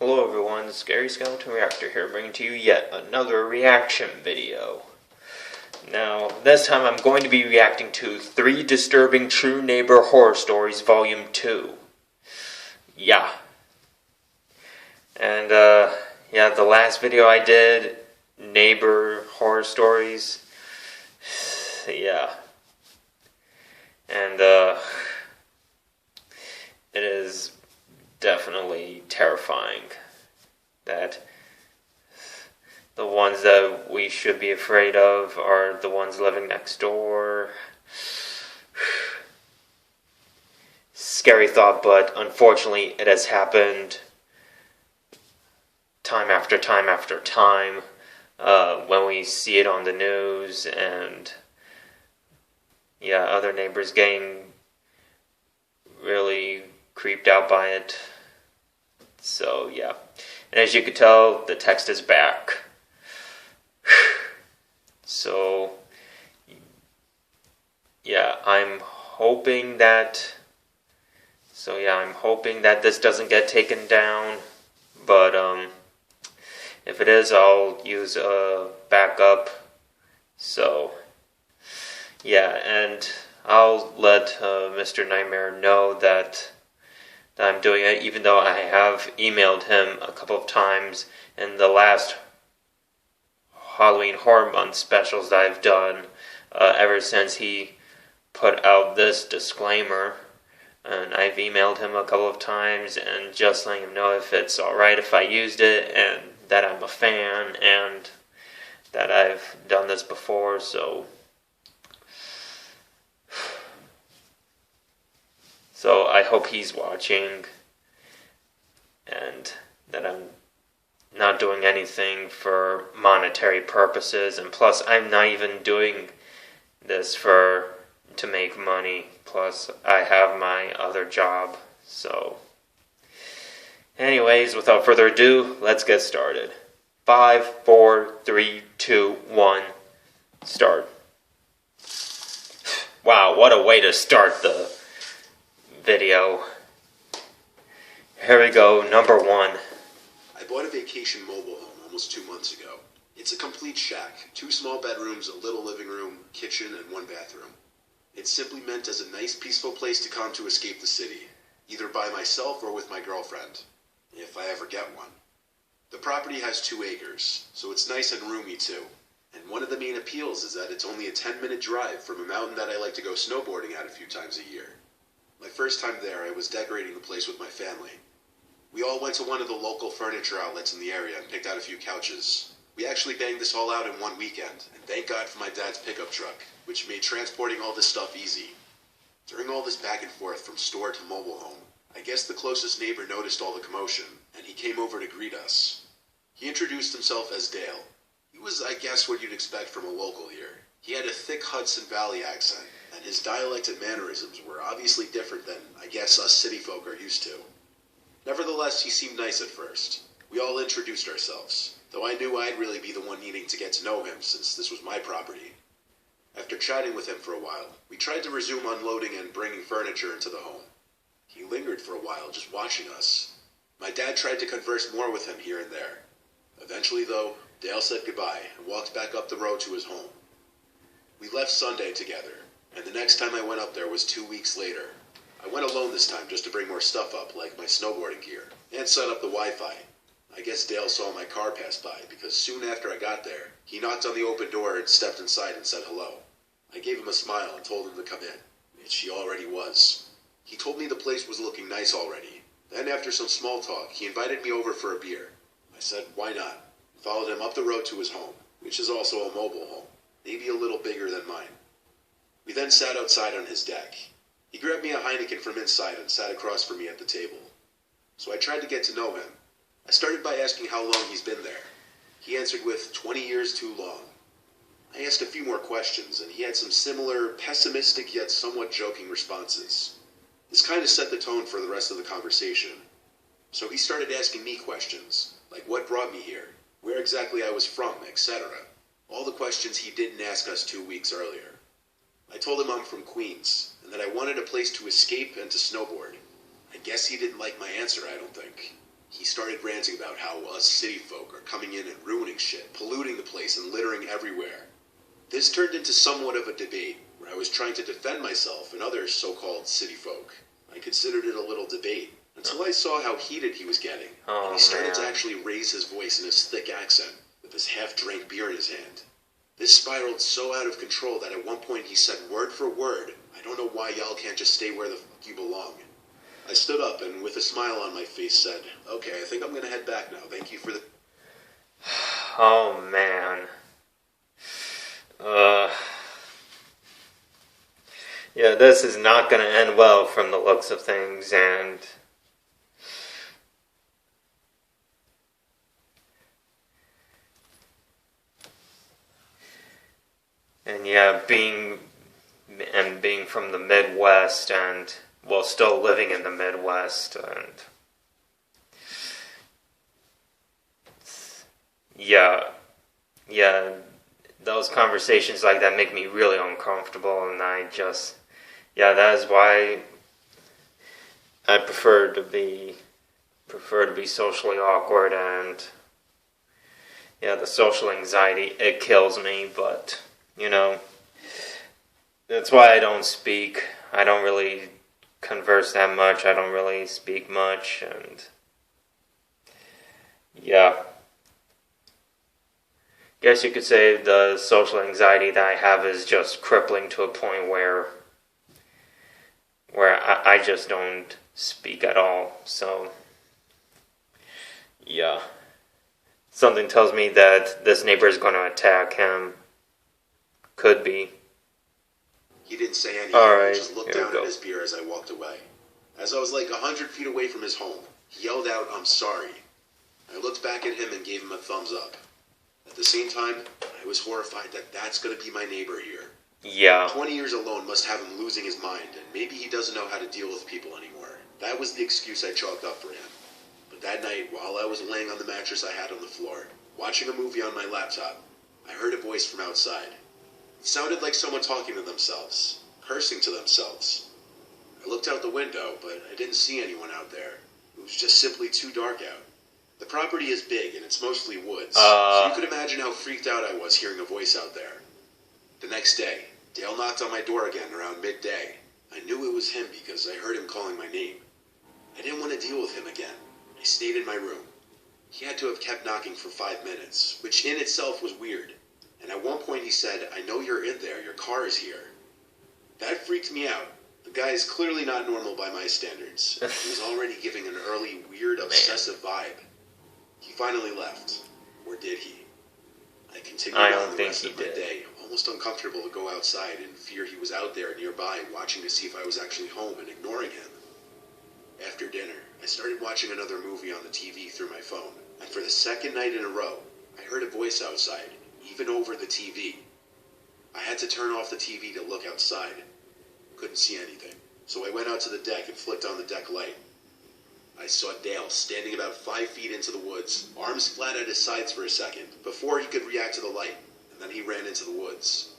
Hello everyone, Scary Skeleton Reactor here, bringing to you yet another reaction video. Now, this time I'm going to be reacting to 3 Disturbing True Neighbor Horror Stories Volume 2. Yeah. And, the last video I did, Neighbor Horror Stories. Yeah. And, it is definitely terrifying that the ones that we should be afraid of are the ones living next door. Scary thought, but unfortunately it has happened time after time after time when we see it on the news, and other neighbors getting really creeped out by it. So, yeah. And as you can tell, the text is back. So, I'm hoping that... I'm hoping that this doesn't get taken down. But, if it is, I'll use a backup. So, and I'll let Mr. Nightmare know that I'm doing it, even though I have emailed him a couple of times in the last Halloween Horror Month specials that I've done, ever since he put out this disclaimer. And I've emailed him a couple of times and just letting him know if it's alright if I used it, and that I'm a fan, and that I've done this before, so I hope he's watching, and that I'm not doing anything for monetary purposes, and plus I'm not even doing this to make money, plus I have my other job. So anyways, without further ado, let's get started. 5, 4, 3, 2, 1, start. Wow, what a way to start the video. Here we go, number 1. I bought a vacation mobile home almost 2 months ago. It's a complete shack, 2 small bedrooms, a little living room, kitchen, and 1 bathroom. It's simply meant as a nice, peaceful place to come to escape the city, either by myself or with my girlfriend, if I ever get one. The property has 2 acres, so it's nice and roomy too. And one of the main appeals is that it's only a 10-minute drive from a mountain that I like to go snowboarding at a few times a year. My first time there, I was decorating the place with my family. We all went to one of the local furniture outlets in the area and picked out a few couches. We actually banged this all out in one weekend, and thank God for my dad's pickup truck, which made transporting all this stuff easy. During all this back and forth from store to mobile home, I guess the closest neighbor noticed all the commotion, and he came over to greet us. He introduced himself as Dale. He was, I guess, what you'd expect from a local here. He had a thick Hudson Valley accent, and his dialect and mannerisms were obviously different than, I guess, us city folk are used to. Nevertheless, he seemed nice at first. We all introduced ourselves, though I knew I'd really be the one needing to get to know him since this was my property. After chatting with him for a while, we tried to resume unloading and bringing furniture into the home. He lingered for a while, just watching us. My dad tried to converse more with him here and there. Eventually, though, Dale said goodbye and walked back up the road to his home. We left Sunday together, and the next time I went up there was 2 weeks later. I went alone this time just to bring more stuff up, like my snowboarding gear, and set up the Wi-Fi. I guess Dale saw my car pass by, because soon after I got there, he knocked on the open door and stepped inside and said hello. I gave him a smile and told him to come in, which he already was. He told me the place was looking nice already. Then after some small talk, he invited me over for a beer. I said, why not? Followed him up the road to his home, which is also a mobile home, maybe a little bigger than mine. We then sat outside on his deck. He grabbed me a Heineken from inside and sat across from me at the table. So I tried to get to know him. I started by asking how long he's been there. He answered with 20 years too long. I asked a few more questions, and he had some similar, pessimistic yet somewhat joking responses. This kind of set the tone for the rest of the conversation. So he started asking me questions, like what brought me here, where exactly I was from, etc. All the questions he didn't ask us 2 weeks earlier. I told him I'm from Queens, and that I wanted a place to escape and to snowboard. I guess he didn't like my answer, I don't think. He started ranting about how us city folk are coming in and ruining shit, polluting the place and littering everywhere. This turned into somewhat of a debate, where I was trying to defend myself and other so-called city folk. I considered it a little debate, until I saw how heated he was getting, and he started to actually raise his voice in his thick accent, with his half-drank beer in his hand. This spiraled so out of control that at one point he said word for word, "I don't know why y'all can't just stay where the fuck you belong." I stood up and with a smile on my face said, "Okay, I think I'm gonna head back now. Thank you for the..." Oh, man. Yeah, this is not going to end well from the looks of things, and yeah, being from the Midwest, and well, still living in the Midwest, and yeah, those conversations like that make me really uncomfortable, and that is why I prefer to be socially awkward, and yeah, the social anxiety, it kills me, but that's why I don't speak. I don't really converse that much. I don't really speak much, and yeah. Guess you could say the social anxiety that I have is just crippling to a point where I just don't speak at all. So, yeah. Something tells me that this neighbor is going to attack him. Could be. He didn't say anything. Alright, He just looked down at his beer as I walked away. As I was like 100 feet away from his home, he yelled out, "I'm sorry." I looked back at him and gave him a thumbs up. At the same time, I was horrified that that's going to be my neighbor here. Yeah. 20 years alone must have him losing his mind, and maybe he doesn't know how to deal with people anymore. That was the excuse I chalked up for him. But that night, while I was laying on the mattress I had on the floor, watching a movie on my laptop, I heard a voice from outside. It sounded like someone talking to themselves, cursing to themselves. I looked out the window, but I didn't see anyone out there. It was just simply too dark out. The property is big, and it's mostly woods, so you could imagine how freaked out I was hearing a voice out there. The next day, Dale knocked on my door again around midday. I knew it was him because I heard him calling my name. I didn't want to deal with him again. I stayed in my room. He had to have kept knocking for 5 minutes, which in itself was weird. And at one point he said, "I know you're in there, your car is here." That freaked me out. The guy is clearly not normal by my standards. He was already giving an early, weird, obsessive vibe. He finally left. Or did he? I continued on the rest of my day, almost uncomfortable to go outside in fear he was out there nearby watching to see if I was actually home and ignoring him. After dinner, I started watching another movie on the TV through my phone, and for the second night in a row, I heard a voice outside, even over the TV. I had to turn off the TV to look outside. Couldn't see anything, so I went out to the deck and flicked on the deck light. I saw Dale standing about 5 feet into the woods, arms flat at his sides for a second, before he could react to the light, and then he ran into the woods.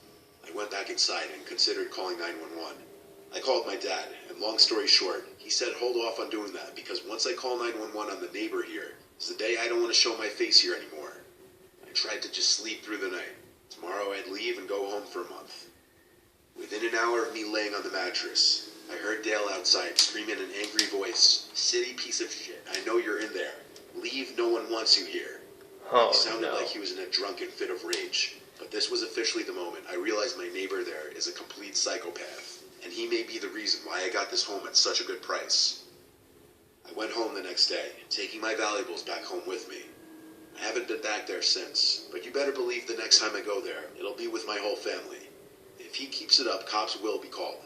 I went back inside and considered calling 911. I called my dad, and long story short, he said hold off on doing that, because once I call 911 on the neighbor here, it's the day I don't want to show my face here anymore. I tried to just sleep through the night. Tomorrow I'd leave and go home for a month. Within an hour of me laying on the mattress, I heard Dale outside scream in an angry voice, "City piece of shit, I know you're in there. Leave, no one wants you here." Oh, He sounded like he was in a drunken fit of rage, but this was officially the moment I realized my neighbor there is a complete psychopath, and he may be the reason why I got this home at such a good price. I went home the next day, taking my valuables back home with me. I haven't been back there since, but you better believe the next time I go there, it'll be with my whole family. If he keeps it up, cops will be called.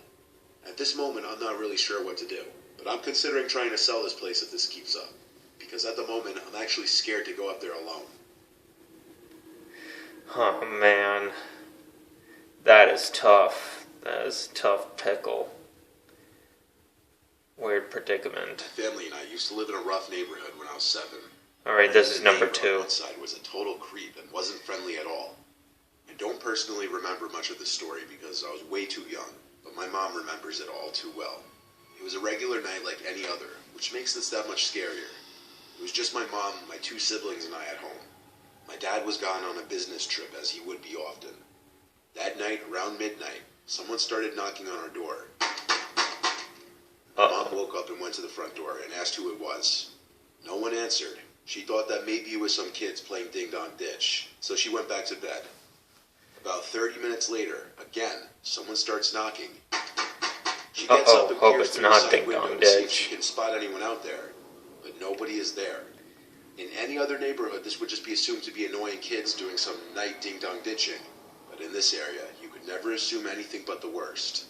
At this moment, I'm not really sure what to do, but I'm considering trying to sell this place if this keeps up, because at the moment, I'm actually scared to go up there alone. Oh, man. That is tough. That is a tough pickle. Weird predicament. My family and I used to live in a rough neighborhood when I was 7. Alright, this is number 2. The outside was a total creep and wasn't friendly at all. I don't personally remember much of this story because I was way too young, but my mom remembers it all too well. It was a regular night like any other, which makes this that much scarier. It was just my mom, my two siblings, and I at home. My dad was gone on a business trip, as he would be often. That night, around midnight, someone started knocking on our door. Mom woke up and went to the front door and asked who it was. No one answered. She thought that maybe it was some kids playing ding-dong ditch, so she went back to bed. About 30 minutes later, again, someone starts knocking. She gets up and peers through the side window to see if she can spot anyone out there, but nobody is there. In any other neighborhood, this would just be assumed to be annoying kids doing some night ding-dong ditching, but in this area, you could never assume anything but the worst.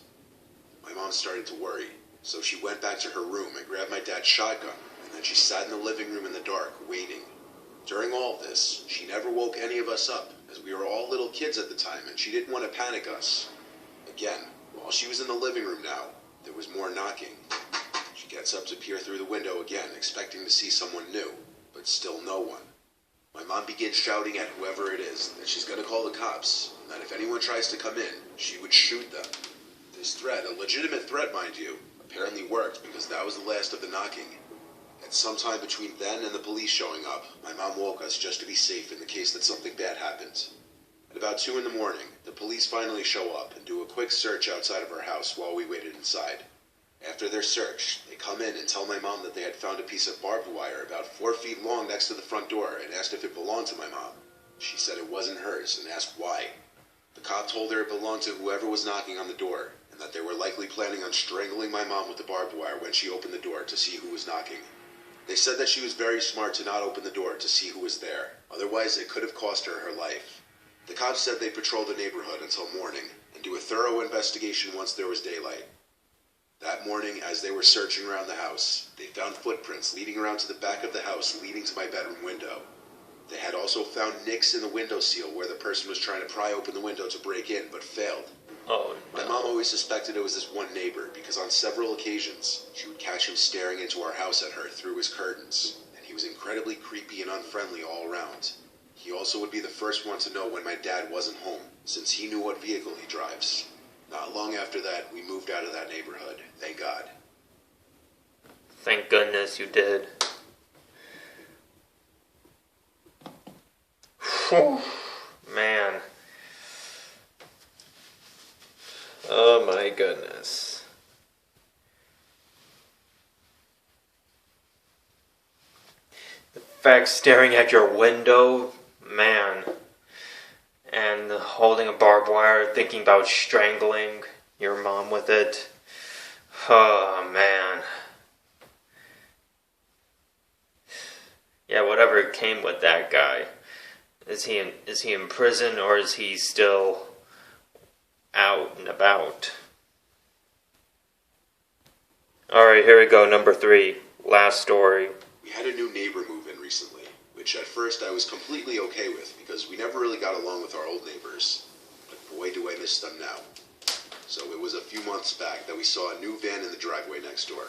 My mom started to worry, so she went back to her room and grabbed my dad's shotgun, and then she sat in the living room in the dark, waiting. During all of this, she never woke any of us up, as we were all little kids at the time, and she didn't want to panic us. Again, while she was in the living room now, there was more knocking. She gets up to peer through the window again, expecting to see someone new, but still no one. My mom begins shouting at whoever it is that she's going to call the cops, and that if anyone tries to come in, she would shoot them. This threat, a legitimate threat mind you, apparently worked because that was the last of the knocking. At some time between then and the police showing up, my mom woke us just to be safe in the case that something bad happened. At about 2 in the morning, the police finally show up and do a quick search outside of our house while we waited inside. After their search, they come in and tell my mom that they had found a piece of barbed wire about 4 feet long next to the front door and asked if it belonged to my mom. She said it wasn't hers and asked why. The cop told her it belonged to whoever was knocking on the door, and that they were likely planning on strangling my mom with the barbed wire when she opened the door to see who was knocking. They said that she was very smart to not open the door to see who was there, otherwise it could have cost her her life. The cops said they'd patrol the neighborhood until morning and do a thorough investigation once there was daylight. That morning, as they were searching around the house, they found footprints leading around to the back of the house leading to my bedroom window. They had also found nicks in the window sill where the person was trying to pry open the window to break in, but failed. Oh, no. My mom always suspected it was this one neighbor because on several occasions, she would catch him staring into our house at her through his curtains, and he was incredibly creepy and unfriendly all around. He also would be the first one to know when my dad wasn't home, since he knew what vehicle he drives. Not long after that, we moved out of that neighborhood, thank God. Thank goodness you did. Whew. Man. Oh my goodness. The fact staring at your window, man, and holding a barbed wire, thinking about strangling your mom with it. Oh man. Yeah, whatever came with that guy. Is he in prison, or is he still out and about? Alright, here we go, number 3. Last story. We had a new neighbor move in recently, which at first I was completely okay with because we never really got along with our old neighbors. But boy, do I miss them now. So it was a few months back that we saw a new van in the driveway next door.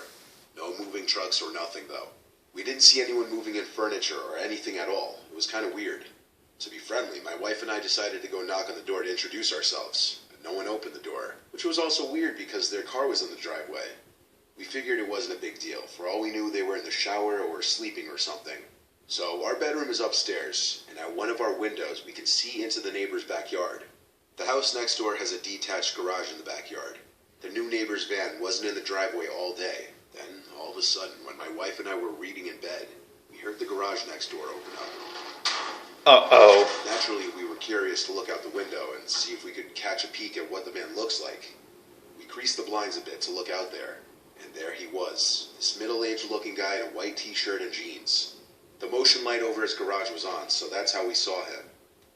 No moving trucks or nothing, though. We didn't see anyone moving in furniture or anything at all. It was kind of weird. To be friendly, my wife and I decided to go knock on the door to introduce ourselves, but no one opened the door, which was also weird because their car was in the driveway. We figured it wasn't a big deal. For all we knew, they were in the shower or sleeping or something. So our bedroom is upstairs, and at one of our windows we can see into the neighbor's backyard. The house next door has a detached garage in the backyard. The new neighbor's van wasn't in the driveway all day. Then, all of a sudden, when my wife and I were reading in bed, we heard the garage next door open up. Uh-oh. Naturally, we were curious to look out the window and see if we could catch a peek at what the man looks like. We creased the blinds a bit to look out there, and there he was, this middle-aged looking guy in a white t-shirt and jeans. The motion light over his garage was on, so that's how we saw him.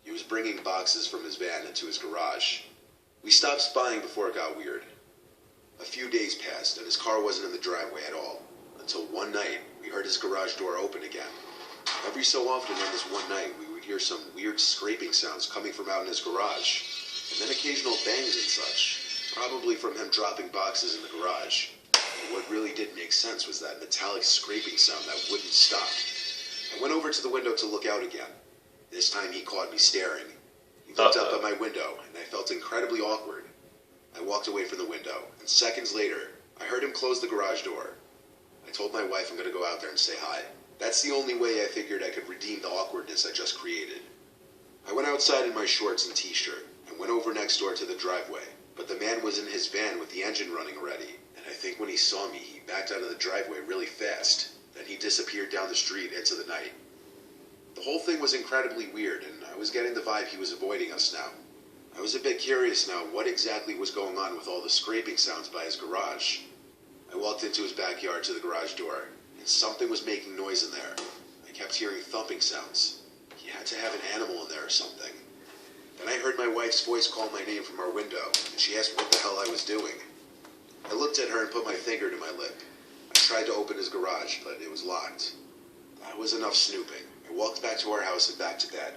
He was bringing boxes from his van into his garage. We stopped spying before it got weird. A few days passed, and his car wasn't in the driveway at all, until one night we heard his garage door open again. Every so often on this one night, we would hear some weird scraping sounds coming from out in his garage, and then occasional bangs and such, probably from him dropping boxes in the garage. But what really did make sense was that metallic scraping sound that wouldn't stop. I went over to the window to look out again. This time he caught me staring. He looked up at my window, and I felt incredibly awkward. I walked away from the window, and seconds later, I heard him close the garage door. I told my wife I'm going to go out there and say hi. That's the only way I figured I could redeem the awkwardness I just created. I went outside in my shorts and t-shirt and went over next door to the driveway, but the man was in his van with the engine running already, and I think when he saw me, he backed out of the driveway really fast. Then he disappeared down the street into the night. The whole thing was incredibly weird, and I was getting the vibe he was avoiding us now. I was a bit curious now what exactly was going on with all the scraping sounds by his garage. I walked into his backyard to the garage door, and something was making noise in there. I kept hearing thumping sounds. He had to have an animal in there or something. Then I heard my wife's voice call my name from our window, and she asked what the hell I was doing. I looked at her and put my finger to my lip. I tried to open his garage, but it was locked. That was enough snooping. I walked back to our house and back to bed.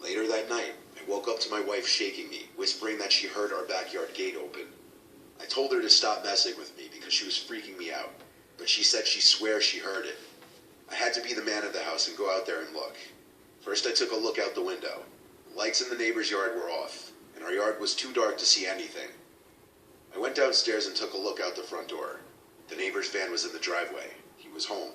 Later that night, I woke up to my wife shaking me, whispering that she heard our backyard gate open. I told her to stop messing with me because she was freaking me out, but she said she swears she heard it. I had to be the man of the house and go out there and look. First I took a look out the window. The lights in the neighbor's yard were off, and our yard was too dark to see anything. I went downstairs and took a look out the front door. The neighbor's van was in the driveway. He was home.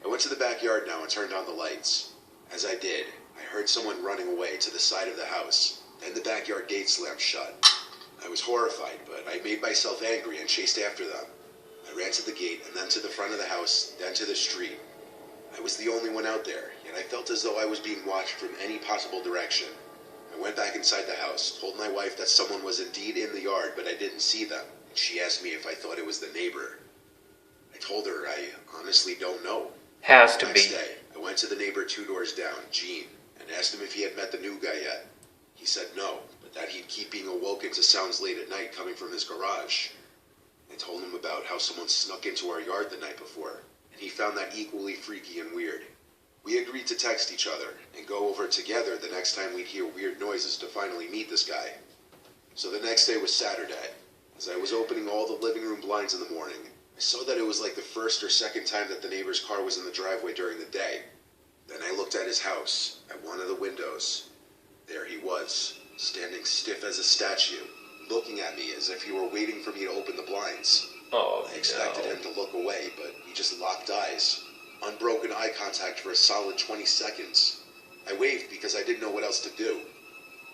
I went to the backyard now and turned on the lights. As I did, I heard someone running away to the side of the house. Then the backyard gate slammed shut. I was horrified, but I made myself angry and chased after them. I ran to the gate and then to the front of the house, then to the street. I was the only one out there, yet I felt as though I was being watched from any possible direction. I went back inside the house, told my wife that someone was indeed in the yard, but I didn't see them. And she asked me if I thought it was the neighbor. I told her I honestly don't know. Has to be. The next day, I went to the neighbor 2 doors down, Gene, and asked him if he had met the new guy yet. He said no, but that he'd keep being awoken to sounds late at night coming from his garage. I told him about how someone snuck into our yard the night before, and he found that equally freaky and weird. We agreed to text each other and go over together the next time we'd hear weird noises to finally meet this guy. So the next day was Saturday. As I was opening all the living room blinds in the morning, I saw that it was like the first or second time that the neighbor's car was in the driveway during the day. Then I looked at his house, at one of the windows. There he was, standing stiff as a statue, looking at me as if he were waiting for me to open the blinds. Oh, I expected him to look away, but he just locked eyes. Unbroken eye contact for a solid 20 seconds. I waved because I didn't know what else to do.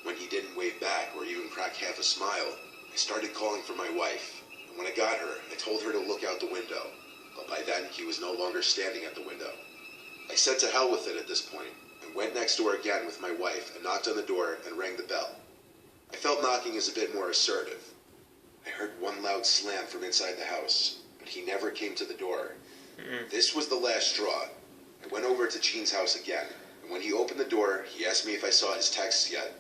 When he didn't wave back or even crack half a smile, I started calling for my wife. And when I got her, I told her to look out the window. But by then, he was no longer standing at the window. I said to hell with it at this point, and went next door again with my wife and knocked on the door and rang the bell. I felt knocking is a bit more assertive. I heard one loud slam from inside the house, but he never came to the door. This was the last straw. I went over to Gene's house again, and when he opened the door, he asked me if I saw his texts yet.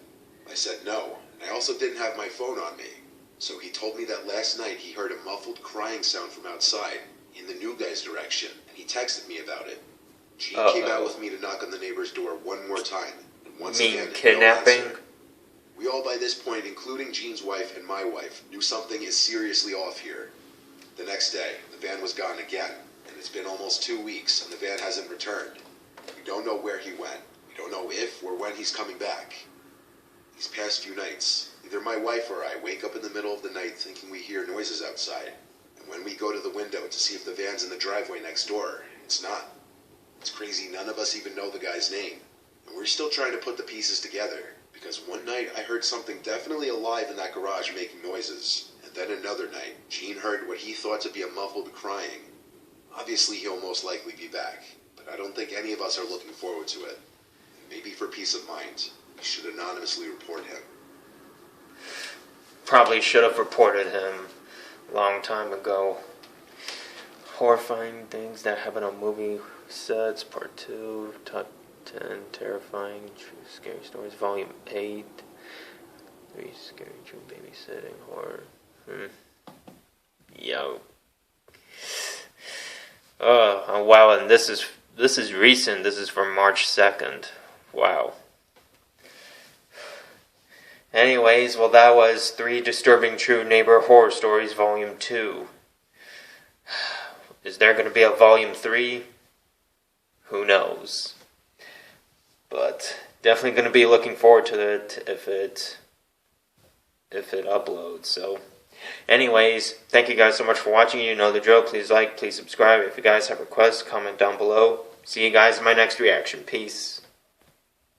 I said no, and I also didn't have my phone on me. So he told me that last night he heard a muffled crying sound from outside, in the new guy's direction, and he texted me about it. Gene came out with me to knock on the neighbor's door one more time, and once again, kidnapping? no answer. We all by this point, including Gene's wife and my wife, knew something is seriously off here. The next day, the van was gone again, and it's been almost 2 weeks, and the van hasn't returned. We don't know where he went. We don't know if or when he's coming back. These past few nights, either my wife or I wake up in the middle of the night thinking we hear noises outside, and when we go to the window to see if the van's in the driveway next door, it's not. It's crazy none of us even know the guy's name, and we're still trying to put the pieces together, because one night I heard something definitely alive in that garage making noises, and then another night, Gene heard what he thought to be a muffled crying. Obviously he'll most likely be back, but I don't think any of us are looking forward to it. And maybe for peace of mind, we should anonymously report him. Probably should have reported him a long time ago. Horrifying things that happen on movie sets, part 2, top 10, terrifying, true scary stories, volume 8, 3 scary true babysitting, horror. Yo. Oh wow, and this is recent. This is from March 2nd. Wow. Anyways, well that was 3 Disturbing True Neighbor Horror Stories, Volume 2. Is there going to be a Volume 3? Who knows? But definitely going to be looking forward to it if it uploads. So Anyways, thank you guys so much for watching. You know the drill. Please like, please subscribe. If you guys have requests, comment down below. See you guys in my next reaction. Peace.